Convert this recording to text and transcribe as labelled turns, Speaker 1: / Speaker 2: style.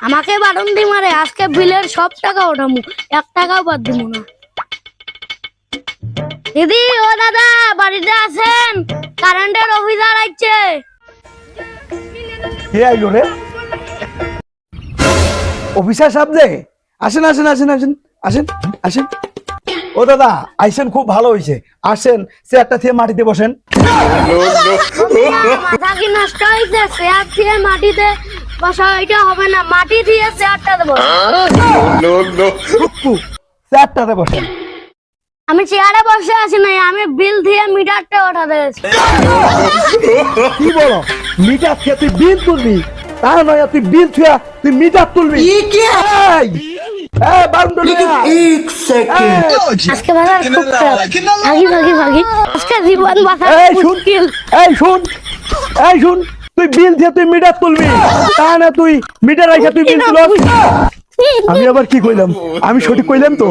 Speaker 1: আমাকে বারণ দি মারে আজকে বিলের সব টাকা ওঠামু, 1 টাকাও বাদ দিব না। দিদি ও দাদা বাড়িতে আছেন? কারেন্টের অফিসার আইছে।
Speaker 2: কে আইলো রে? অফিসার সাহেব যে, আসেন আসেন আসেন আসেন আসেন আসেন। ও দাদা আইসেন, খুব ভালো হয়েছে। আসেন, চেয়ারটা থেকে মাটিতে বসেন।
Speaker 1: মাথা কি নষ্ট হয়েছে? চেয়ার দিয়ে মাটিতে বসা এটা হবে না, মাটি দিয়ে চেয়ারটা দেবো।
Speaker 2: টুকু, চেয়ারটাতে বসেন।
Speaker 1: আমি চেয়ারে বসে আছি না, আমি বিল দিয়ে মিটারটা ওঠাতে গেছি।
Speaker 2: কি বলো? মিটার থেকে তুই বিল তুলবি? তা নয়, তুই বিল থুয়া তুই মিটার তুলবি?
Speaker 1: আজকে বাজার খুব খারাপ। ভাগি ভাগি ভাগি, আজকে জীবন বাঁচা মুশকিল।
Speaker 2: এই শুন, এই শুন, তুই বিল দিয়ে তুই মিটার তুলবি, তা না তুই মিটার রাখা তুই বিল তুলস। আমি আবার কি কইলাম? আমি সঠিক কইলাম তো?